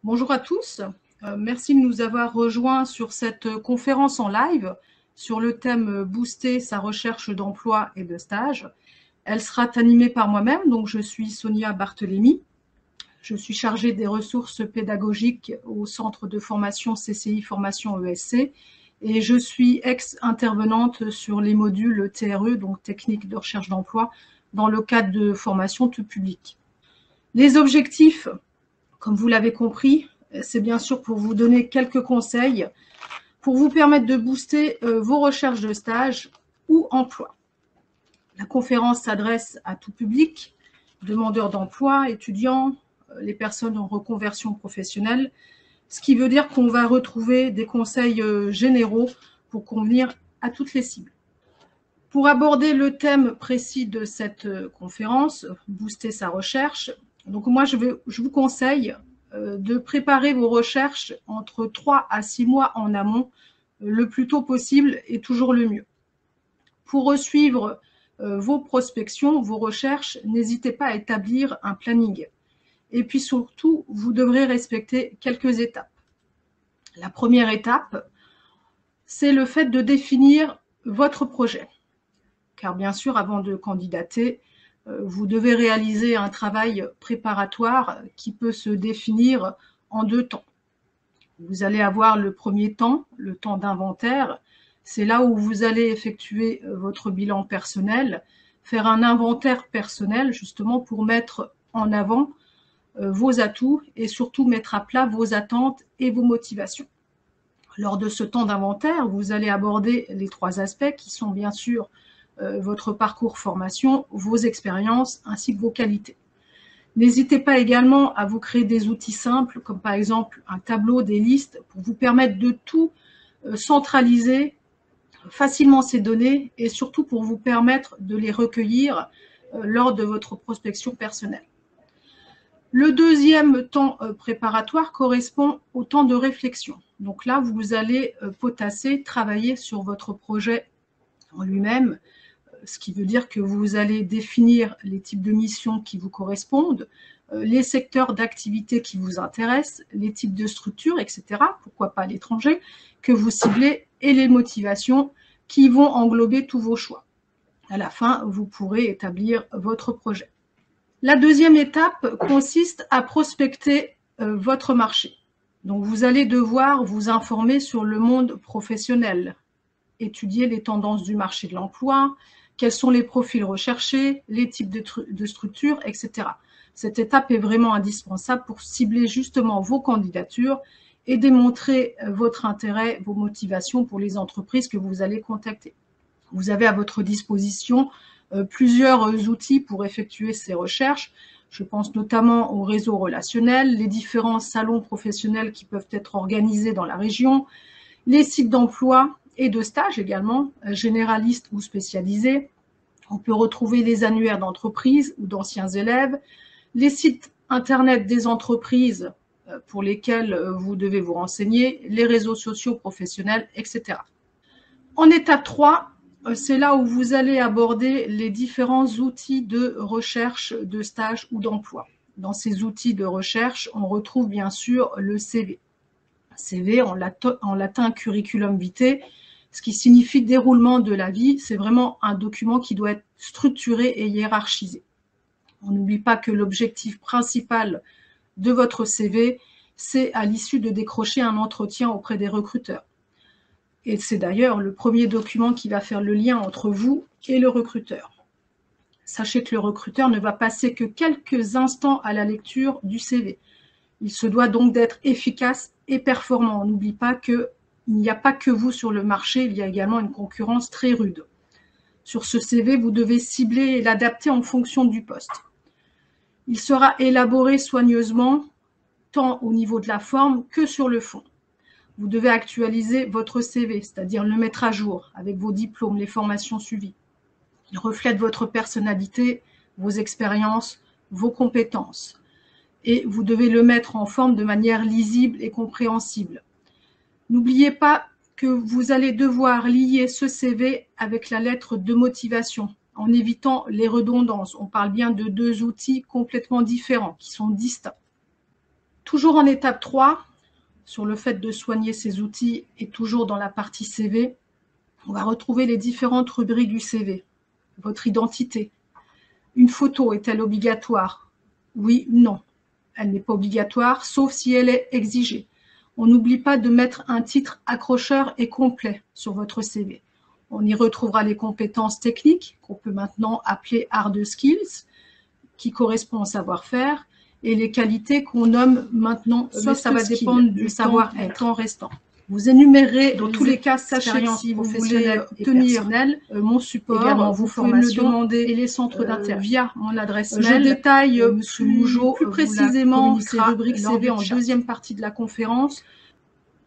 Bonjour à tous, merci de nous avoir rejoints sur cette conférence en live sur le thème Booster sa recherche d'emploi et de stage. Elle sera animée par moi-même, donc je suis Sonia Barthélémy. Je suis chargée des ressources pédagogiques au centre de formation CCI Formation ESC et je suis ex-intervenante sur les modules TRE, donc technique de recherche d'emploi, dans le cadre de formation tout public. Les objectifs, comme vous l'avez compris, c'est bien sûr pour vous donner quelques conseils pour vous permettre de booster vos recherches de stage ou emploi. La conférence s'adresse à tout public, demandeurs d'emploi, étudiants, les personnes en reconversion professionnelle, ce qui veut dire qu'on va retrouver des conseils généraux pour convenir à toutes les cibles. Pour aborder le thème précis de cette conférence, booster sa recherche, donc moi je vous conseille de préparer vos recherches entre 3 à 6 mois en amont, le plus tôt possible et toujours le mieux. Pour suivre vos prospections, vos recherches, n'hésitez pas à établir un planning. Et puis surtout, vous devrez respecter quelques étapes. La première étape, c'est le fait de définir votre projet. Car bien sûr, avant de candidater, vous devez réaliser un travail préparatoire qui peut se définir en 2 temps. Vous allez avoir le premier temps, le temps d'inventaire. C'est là où vous allez effectuer votre bilan personnel, faire un inventaire personnel justement pour mettre en avant vos atouts et surtout mettre à plat vos attentes et vos motivations. Lors de ce temps d'inventaire, vous allez aborder les 3 aspects qui sont bien sûr votre parcours formation, vos expériences ainsi que vos qualités. N'hésitez pas également à vous créer des outils simples comme par exemple un tableau, des listes pour vous permettre de tout centraliser facilement ces données et surtout pour vous permettre de les recueillir lors de votre prospection personnelle. Le deuxième temps préparatoire correspond au temps de réflexion. Donc là, vous allez potasser, travailler sur votre projet en lui-même, ce qui veut dire que vous allez définir les types de missions qui vous correspondent, les secteurs d'activité qui vous intéressent, les types de structures, etc., pourquoi pas à l'étranger, que vous ciblez, et les motivations qui vont englober tous vos choix. À la fin, vous pourrez établir votre projet. La deuxième étape consiste à prospecter votre marché. Donc vous allez devoir vous informer sur le monde professionnel, étudier les tendances du marché de l'emploi, quels sont les profils recherchés, les types de structures, etc. Cette étape est vraiment indispensable pour cibler justement vos candidatures et démontrer votre intérêt, vos motivations pour les entreprises que vous allez contacter. Vous avez à votre disposition plusieurs outils pour effectuer ces recherches. Je pense notamment au réseau relationnel, les différents salons professionnels qui peuvent être organisés dans la région, les sites d'emploi et de stage également, généralistes ou spécialisés. On peut retrouver les annuaires d'entreprises ou d'anciens élèves, les sites internet des entreprises pour lesquels vous devez vous renseigner, les réseaux sociaux professionnels, etc. En étape 3, c'est là où vous allez aborder les différents outils de recherche, de stage ou d'emploi. Dans ces outils de recherche, on retrouve bien sûr le CV. CV en latin curriculum vitae, ce qui signifie déroulement de la vie. C'est vraiment un document qui doit être structuré et hiérarchisé. On n'oublie pas que l'objectif principal de votre CV, c'est à l'issue de décrocher un entretien auprès des recruteurs. Et c'est d'ailleurs le premier document qui va faire le lien entre vous et le recruteur. Sachez que le recruteur ne va passer que quelques instants à la lecture du CV. Il se doit donc d'être efficace et performant. On n'oublie pas qu'il n'y a pas que vous sur le marché, il y a également une concurrence très rude. Sur ce CV, vous devez cibler et l'adapter en fonction du poste. Il sera élaboré soigneusement, tant au niveau de la forme que sur le fond. Vous devez actualiser votre CV, c'est-à-dire le mettre à jour avec vos diplômes, les formations suivies. Il reflète votre personnalité, vos expériences, vos compétences. Et vous devez le mettre en forme de manière lisible et compréhensible. N'oubliez pas que vous allez devoir lier ce CV avec la lettre de motivation, en évitant les redondances. On parle bien de 2 outils complètement différents, qui sont distincts. Toujours en étape 3, sur le fait de soigner ces outils et toujours dans la partie CV, on va retrouver les différentes rubriques du CV. Votre identité. Une photo est-elle obligatoire? Oui, non. Elle n'est pas obligatoire, sauf si elle est exigée. On n'oublie pas de mettre un titre accrocheur et complet sur votre CV. On y retrouvera les compétences techniques, qu'on peut maintenant appeler hard skills, qui correspondent au savoir-faire, et les qualités qu'on nomme maintenant soft skills. Mais ça va dépendre du savoir-être restant. Vous énumérez, dans tous les cas, sachez que si vous voulez obtenir mon support, également vos formations, me demander et les centres d'intérêt via mon adresse mail. Je détaille plus précisément ces rubriques CV en deuxième partie de la conférence.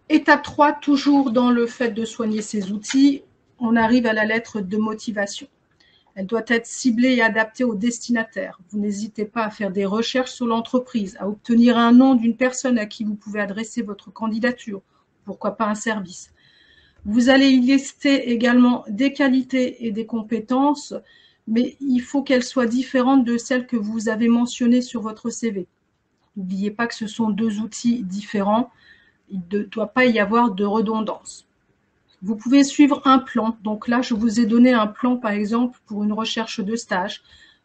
Étape 3, toujours dans le fait de soigner ces outils, on arrive à la lettre de motivation. Elle doit être ciblée et adaptée au destinataire. Vous n'hésitez pas à faire des recherches sur l'entreprise, à obtenir un nom d'une personne à qui vous pouvez adresser votre candidature. Pourquoi pas un service. Vous allez y lister également des qualités et des compétences, mais il faut qu'elles soient différentes de celles que vous avez mentionnées sur votre CV. N'oubliez pas que ce sont deux outils différents. Il ne doit pas y avoir de redondance. Vous pouvez suivre un plan. Donc là, je vous ai donné un plan, par exemple, pour une recherche de stage.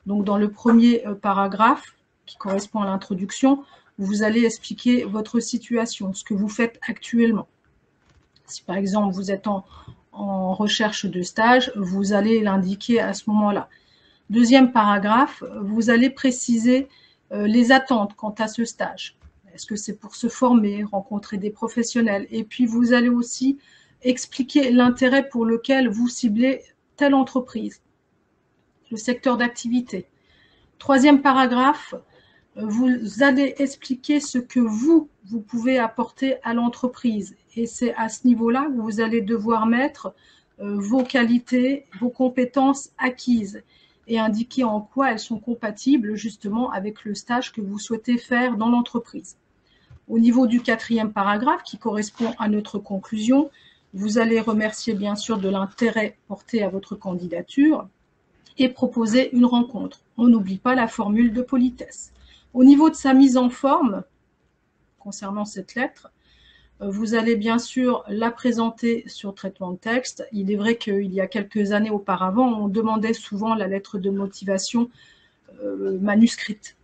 Donc dans le premier paragraphe, qui correspond à l'introduction, vous allez expliquer votre situation, ce que vous faites actuellement. Si par exemple vous êtes en recherche de stage, vous allez l'indiquer à ce moment-là. Deuxième paragraphe, vous allez préciser les attentes quant à ce stage. Est-ce que c'est pour se former, rencontrer des professionnels? Et puis vous allez aussi expliquer l'intérêt pour lequel vous ciblez telle entreprise, le secteur d'activité. Troisième paragraphe, vous allez expliquer ce que vous pouvez apporter à l'entreprise. Et c'est à ce niveau-là que vous allez devoir mettre vos qualités, vos compétences acquises et indiquer en quoi elles sont compatibles justement avec le stage que vous souhaitez faire dans l'entreprise. Au niveau du quatrième paragraphe, qui correspond à notre conclusion, vous allez remercier bien sûr de l'intérêt porté à votre candidature et proposer une rencontre. On n'oublie pas la formule de politesse. Au niveau de sa mise en forme, concernant cette lettre, vous allez bien sûr la présenter sur traitement de texte. Il est vrai qu'il y a quelques années auparavant, on demandait souvent la lettre de motivation manuscrite.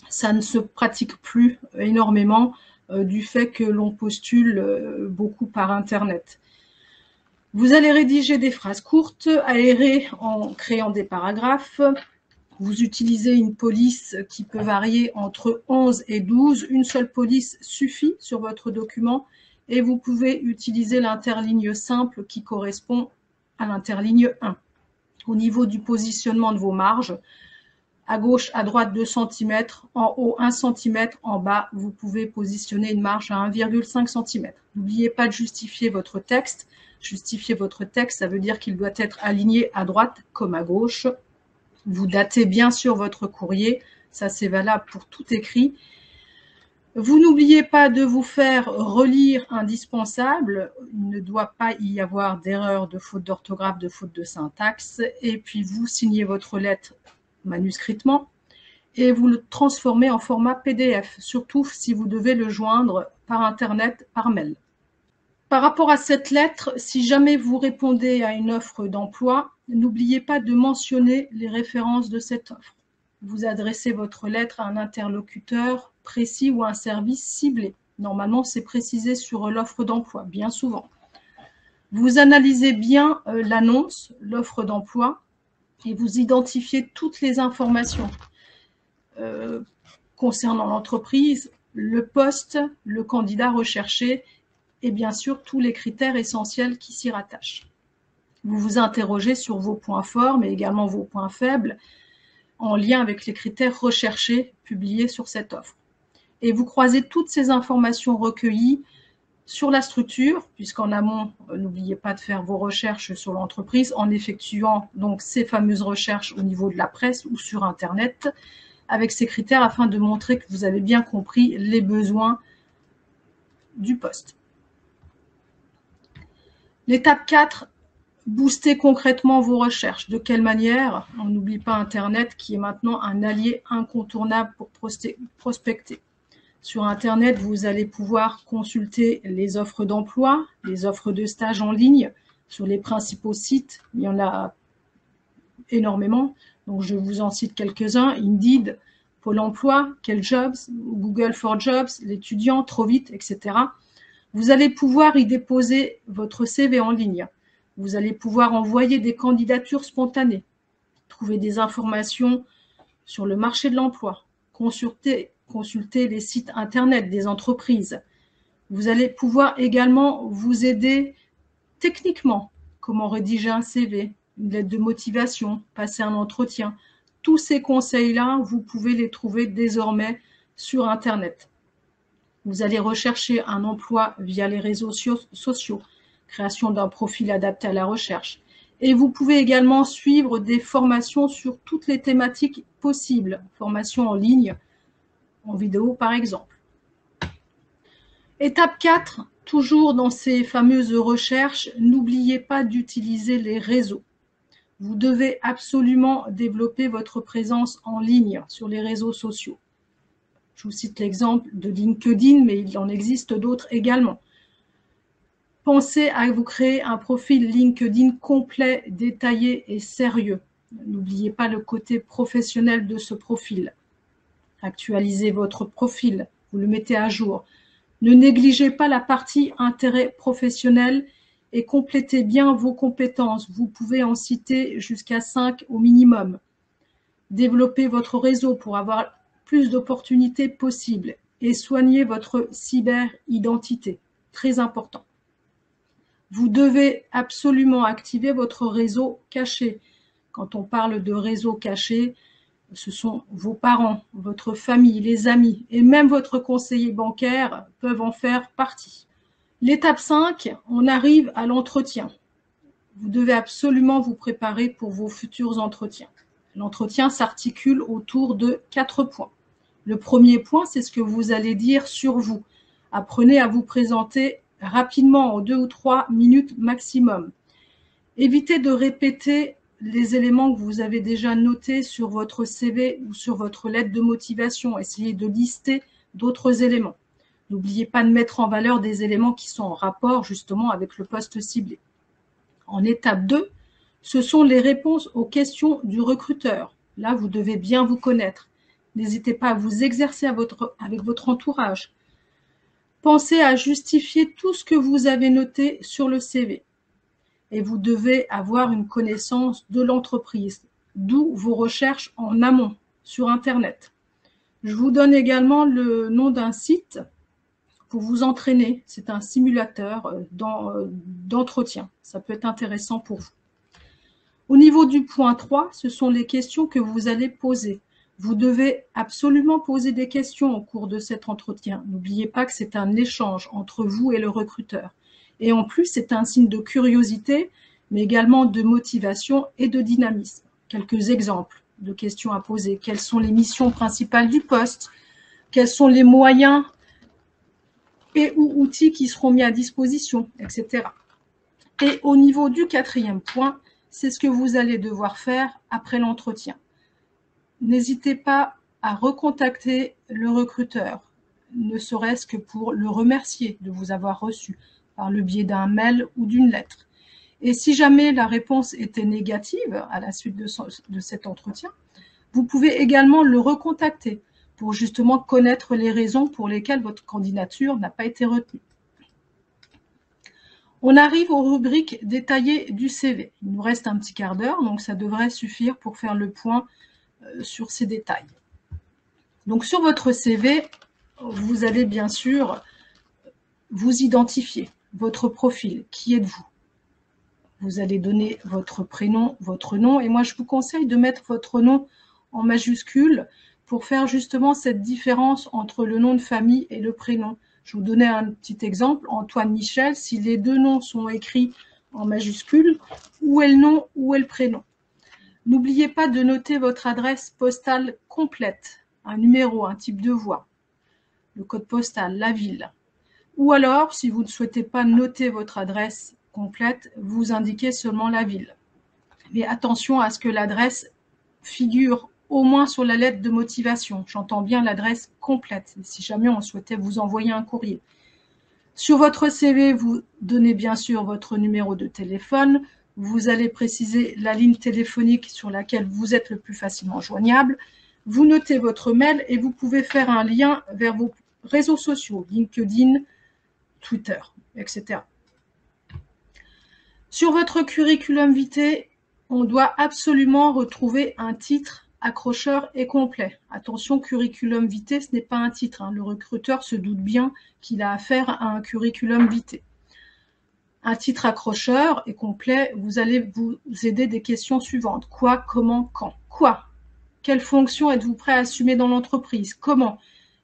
Ça ne se pratique plus énormément du fait que l'on postule beaucoup par Internet. Vous allez rédiger des phrases courtes, aérées en créant des paragraphes. Vous utilisez une police qui peut varier entre 11 et 12. Une seule police suffit sur votre document et vous pouvez utiliser l'interligne simple qui correspond à l'interligne 1. Au niveau du positionnement de vos marges, à gauche, à droite 2 cm, en haut 1 cm, en bas, vous pouvez positionner une marge à 1,5 cm. N'oubliez pas de justifier votre texte. Justifier votre texte, ça veut dire qu'il doit être aligné à droite comme à gauche. Vous datez bien sûr votre courrier, ça c'est valable pour tout écrit. Vous n'oubliez pas de vous faire relire indispensable, il ne doit pas y avoir d'erreur, de faute d'orthographe, de faute de syntaxe. Et puis vous signez votre lettre manuscritement et vous le transformez en format PDF, surtout si vous devez le joindre par Internet, par mail. Par rapport à cette lettre, si jamais vous répondez à une offre d'emploi, n'oubliez pas de mentionner les références de cette offre. Vous adressez votre lettre à un interlocuteur précis ou à un service ciblé. Normalement, c'est précisé sur l'offre d'emploi, bien souvent. Vous analysez bien l'annonce, l'offre d'emploi, et vous identifiez toutes les informations concernant l'entreprise, le poste, le candidat recherché, et bien sûr tous les critères essentiels qui s'y rattachent. Vous vous interrogez sur vos points forts, mais également vos points faibles, en lien avec les critères recherchés publiés sur cette offre. Et vous croisez toutes ces informations recueillies sur la structure, puisqu'en amont, n'oubliez pas de faire vos recherches sur l'entreprise en effectuant donc ces fameuses recherches au niveau de la presse ou sur Internet, avec ces critères afin de montrer que vous avez bien compris les besoins du poste. L'étape 4, booster concrètement vos recherches. De quelle manière? On n'oublie pas Internet qui est maintenant un allié incontournable pour prospecter. Sur Internet, vous allez pouvoir consulter les offres d'emploi, les offres de stage en ligne sur les principaux sites. Il y en a énormément, donc je vous en cite quelques-uns. Indeed, Pôle emploi, Quel Jobs, Google for Jobs, l'étudiant, Trop vite, etc. Vous allez pouvoir y déposer votre CV en ligne. Vous allez pouvoir envoyer des candidatures spontanées, trouver des informations sur le marché de l'emploi, consulter les sites internet des entreprises. Vous allez pouvoir également vous aider techniquement, comment rédiger un CV, une lettre de motivation, passer un entretien. Tous ces conseils-là, vous pouvez les trouver désormais sur Internet. Vous allez rechercher un emploi via les réseaux sociaux, création d'un profil adapté à la recherche. Et vous pouvez également suivre des formations sur toutes les thématiques possibles, formations en ligne, en vidéo par exemple. Étape 4, toujours dans ces fameuses recherches, n'oubliez pas d'utiliser les réseaux. Vous devez absolument développer votre présence en ligne sur les réseaux sociaux. Je vous cite l'exemple de LinkedIn, mais il en existe d'autres également. Pensez à vous créer un profil LinkedIn complet, détaillé et sérieux. N'oubliez pas le côté professionnel de ce profil. Actualisez votre profil, vous le mettez à jour. Ne négligez pas la partie intérêt professionnel et complétez bien vos compétences. Vous pouvez en citer jusqu'à 5 au minimum. Développez votre réseau pour avoir plus d'opportunités possibles et soignez votre cyber-identité. Très important. Vous devez absolument activer votre réseau caché. Quand on parle de réseau caché, ce sont vos parents, votre famille, les amis et même votre conseiller bancaire peuvent en faire partie. L'étape 5, on arrive à l'entretien. Vous devez absolument vous préparer pour vos futurs entretiens. L'entretien s'articule autour de 4 points. Le premier point, c'est ce que vous allez dire sur vous. Apprenez à vous présenter rapidement, en 2 ou 3 minutes maximum. Évitez de répéter les éléments que vous avez déjà notés sur votre CV ou sur votre lettre de motivation. Essayez de lister d'autres éléments. N'oubliez pas de mettre en valeur des éléments qui sont en rapport justement avec le poste ciblé. En étape 2, ce sont les réponses aux questions du recruteur. Là, vous devez bien vous connaître. N'hésitez pas à vous exercer avec votre entourage. Pensez à justifier tout ce que vous avez noté sur le CV. Et vous devez avoir une connaissance de l'entreprise, d'où vos recherches en amont sur Internet. Je vous donne également le nom d'un site pour vous entraîner. C'est un simulateur d'entretien. Ça peut être intéressant pour vous. Au niveau du point 3, ce sont les questions que vous allez poser. Vous devez absolument poser des questions au cours de cet entretien. N'oubliez pas que c'est un échange entre vous et le recruteur. Et en plus, c'est un signe de curiosité, mais également de motivation et de dynamisme. Quelques exemples de questions à poser. Quelles sont les missions principales du poste? Quels sont les moyens et ou outils qui seront mis à disposition, etc. Et au niveau du 4e point, c'est ce que vous allez devoir faire après l'entretien. N'hésitez pas à recontacter le recruteur, ne serait-ce que pour le remercier de vous avoir reçu par le biais d'un mail ou d'une lettre. Et si jamais la réponse était négative à la suite de cet entretien, vous pouvez également le recontacter pour justement connaître les raisons pour lesquelles votre candidature n'a pas été retenue. On arrive aux rubriques détaillées du CV. Il nous reste un petit quart d'heure, donc ça devrait suffire pour faire le point sur ces détails. Donc sur votre CV, vous allez bien sûr vous identifier, votre profil, qui êtes-vous? Vous allez donner votre prénom, votre nom, et moi je vous conseille de mettre votre nom en majuscule pour faire justement cette différence entre le nom de famille et le prénom. Je vous donnais un petit exemple, Antoine Michel, si les deux noms sont écrits en majuscule, où est le nom, où est le prénom? N'oubliez pas de noter votre adresse postale complète, un numéro, un type de voix, le code postal, la ville. Ou alors, si vous ne souhaitez pas noter votre adresse complète, vous indiquez seulement la ville. Mais attention à ce que l'adresse figure au moins sur la lettre de motivation. J'entends bien l'adresse complète, si jamais on souhaitait vous envoyer un courrier. Sur votre CV, vous donnez bien sûr votre numéro de téléphone. Vous allez préciser la ligne téléphonique sur laquelle vous êtes le plus facilement joignable. Vous notez votre mail et vous pouvez faire un lien vers vos réseaux sociaux, LinkedIn, Twitter, etc. Sur votre curriculum vitae, on doit absolument retrouver un titre accrocheur et complet. Attention, curriculum vitae, ce n'est pas un titre, hein. Le recruteur se doute bien qu'il a affaire à un curriculum vitae. Un titre accrocheur et complet, vous allez vous aider des questions suivantes. Quoi, comment, quand? Quoi? Quelle fonction êtes-vous prêt à assumer dans l'entreprise? Comment?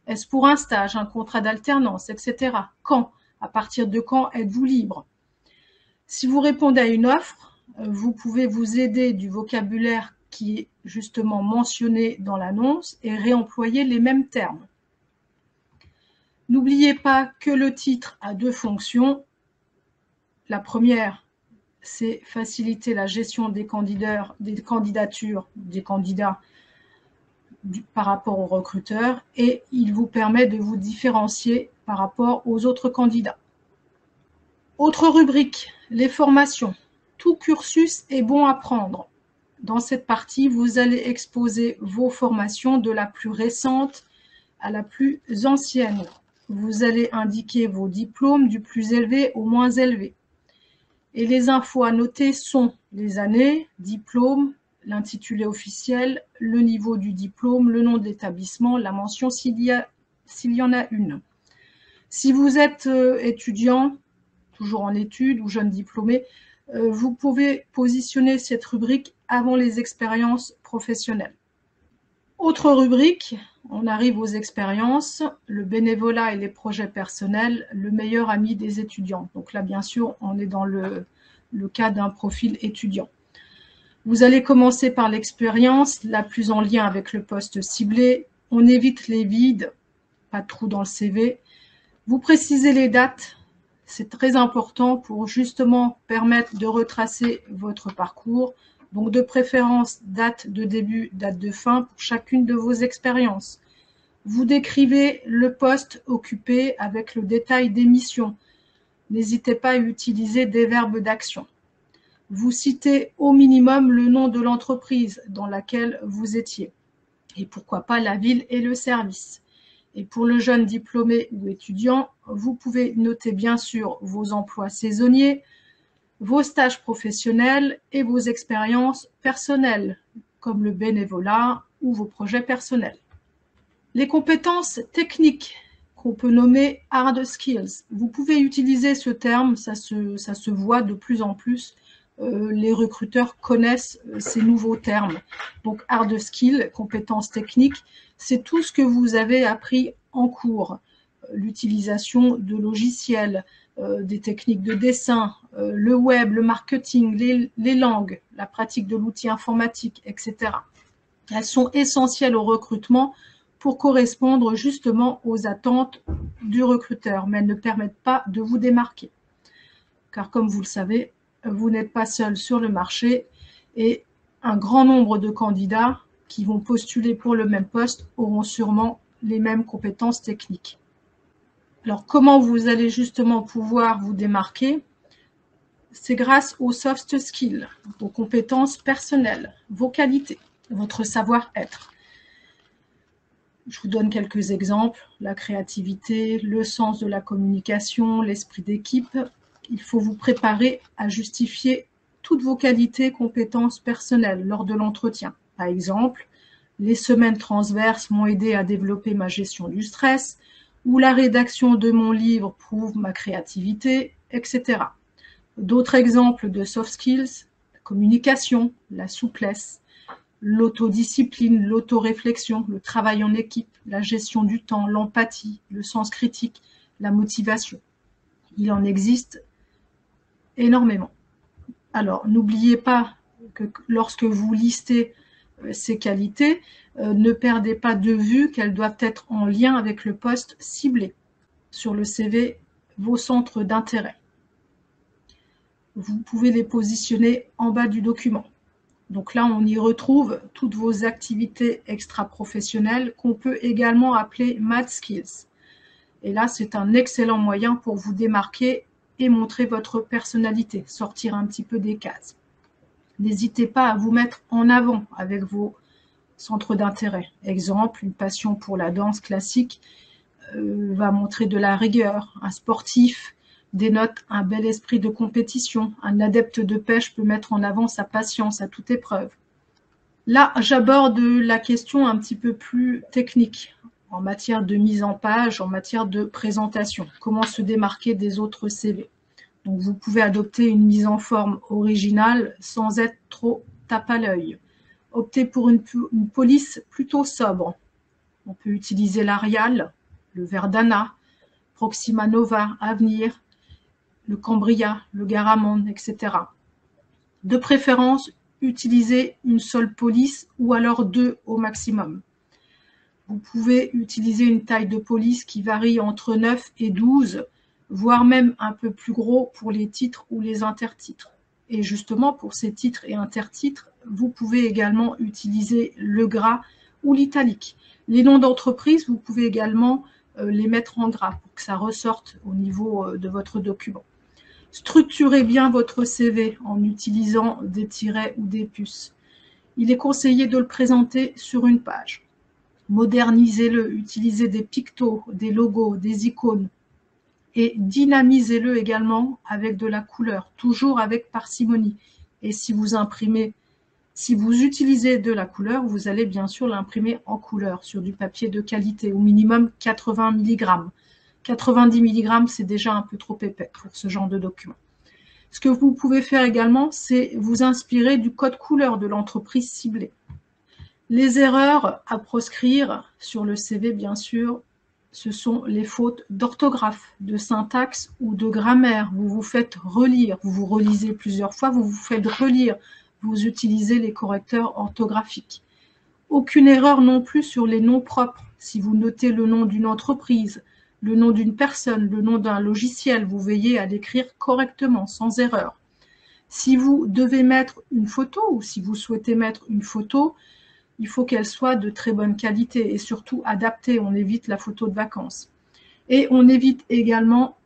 Est-ce pour un stage, un contrat d'alternance, etc. Quand? À partir de quand êtes-vous libre? Si vous répondez à une offre, vous pouvez vous aider du vocabulaire qui est justement mentionné dans l'annonce et réemployer les mêmes termes. N'oubliez pas que le titre a deux fonctions. La première, c'est faciliter la gestion des candidats par rapport aux recruteurs et il vous permet de vous différencier par rapport aux autres candidats. Autre rubrique, les formations. Tout cursus est bon à prendre. Dans cette partie, vous allez exposer vos formations de la plus récente à la plus ancienne. Vous allez indiquer vos diplômes du plus élevé au moins élevé. Et les infos à noter sont les années, diplômes, l'intitulé officiel, le niveau du diplôme, le nom de l'établissement, la mention s'il y en a une. Si vous êtes étudiant, toujours en études ou jeune diplômé, vous pouvez positionner cette rubrique avant les expériences professionnelles. Autre rubrique, on arrive aux expériences, le bénévolat et les projets personnels, le meilleur ami des étudiants. Donc là, bien sûr, on est dans le cas d'un profil étudiant. Vous allez commencer par l'expérience la plus en lien avec le poste ciblé. On évite les vides, pas de trous dans le CV. Vous précisez les dates, c'est très important pour justement permettre de retracer votre parcours. Donc de préférence, date de début, date de fin pour chacune de vos expériences. Vous décrivez le poste occupé avec le détail des missions. N'hésitez pas à utiliser des verbes d'action. Vous citez au minimum le nom de l'entreprise dans laquelle vous étiez. Et pourquoi pas la ville et le service. Et pour le jeune diplômé ou étudiant, vous pouvez noter bien sûr vos emplois saisonniers, vos stages professionnels et vos expériences personnelles, comme le bénévolat ou vos projets personnels. Les compétences techniques qu'on peut nommer hard skills. Vous pouvez utiliser ce terme, ça se voit de plus en plus. Les recruteurs connaissent ces nouveaux termes. Donc hard skills, compétences techniques, c'est tout ce que vous avez appris en cours. L'utilisation de logiciels, des techniques de dessin, le web, le marketing, les langues, la pratique de l'outil informatique, etc. Elles sont essentielles au recrutement pour correspondre justement aux attentes du recruteur, mais elles ne permettent pas de vous démarquer. Car comme vous le savez, vous n'êtes pas seul sur le marché et un grand nombre de candidats qui vont postuler pour le même poste auront sûrement les mêmes compétences techniques. Alors, comment vous allez justement pouvoir vous démarquer? C'est grâce aux soft skills, vos compétences personnelles, vos qualités, votre savoir-être. Je vous donne quelques exemples. La créativité, le sens de la communication, l'esprit d'équipe. Il faut vous préparer à justifier toutes vos qualités, compétences personnelles lors de l'entretien. Par exemple, les semaines transverses m'ont aidé à développer ma gestion du stress, ou la rédaction de mon livre prouve ma créativité, etc. D'autres exemples de soft skills, la communication, la souplesse, l'autodiscipline, l'autoréflexion, le travail en équipe, la gestion du temps, l'empathie, le sens critique, la motivation. Il en existe énormément. Alors, n'oubliez pas que lorsque vous listez ces qualités, ne perdez pas de vue qu'elles doivent être en lien avec le poste ciblé. Sur le CV, vos centres d'intérêt. Vous pouvez les positionner en bas du document. Donc là, on y retrouve toutes vos activités extra-professionnelles qu'on peut également appeler Math Skills. Et là, c'est un excellent moyen pour vous démarquer et montrer votre personnalité, sortir un petit peu des cases. N'hésitez pas à vous mettre en avant avec vos centres d'intérêt. Exemple, une passion pour la danse classique va montrer de la rigueur. Un sportif dénote un bel esprit de compétition. Un adepte de pêche peut mettre en avant sa patience à toute épreuve. Là, j'aborde la question un petit peu plus technique en matière de mise en page, en matière de présentation. Comment se démarquer des autres CV. Donc, vous pouvez adopter une mise en forme originale sans être trop tape à l'œil. Optez pour une police plutôt sobre. On peut utiliser l'Arial, le Verdana, Proxima Nova, Avenir, le Cambria, le Garamond, etc. De préférence, utilisez une seule police ou alors 2 au maximum. Vous pouvez utiliser une taille de police qui varie entre 9 et 12, voire même un peu plus gros pour les titres ou les intertitres. Et justement, pour ces titres et intertitres, vous pouvez également utiliser le gras ou l'italique. Les noms d'entreprise, vous pouvez également les mettre en gras pour que ça ressorte au niveau de votre document. Structurez bien votre CV en utilisant des tirets ou des puces. Il est conseillé de le présenter sur une page. Modernisez-le, utilisez des pictos, des logos, des icônes et dynamisez-le également avec de la couleur, toujours avec parcimonie. Et si vous imprimez, si vous utilisez de la couleur, vous allez bien sûr l'imprimer en couleur sur du papier de qualité, au minimum 80 mg. 90 mg, c'est déjà un peu trop épais pour ce genre de document. Ce que vous pouvez faire également, c'est vous inspirer du code couleur de l'entreprise ciblée. Les erreurs à proscrire sur le CV, bien sûr, ce sont les fautes d'orthographe, de syntaxe ou de grammaire. Vous vous faites relire, vous vous relisez plusieurs fois, vous vous faites relire, vous utilisez les correcteurs orthographiques. Aucune erreur non plus sur les noms propres. Si vous notez le nom d'une entreprise, le nom d'une personne, le nom d'un logiciel, vous veillez à l'écrire correctement, sans erreur. Si vous devez mettre une photo ou si vous souhaitez mettre une photo, il faut qu'elle soit de très bonne qualité et surtout adaptée. On évite la photo de vacances. Et on évite également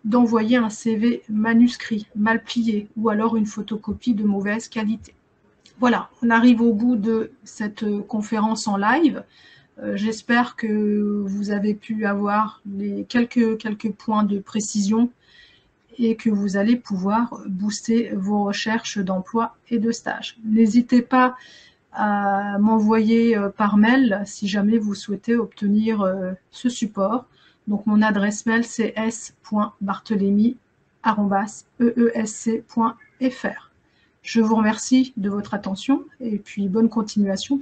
d'envoyer un CV manuscrit, mal plié, ou alors une photocopie de mauvaise qualité. Voilà, on arrive au bout de cette conférence en live. J'espère que vous avez pu avoir quelques points de précision et que vous allez pouvoir booster vos recherches d'emploi et de stage. N'hésitez pas à m'envoyer par mail si jamais vous souhaitez obtenir ce support. Donc mon adresse mail c'est s.barthelemy@eesc.fr. Je vous remercie de votre attention et puis bonne continuation.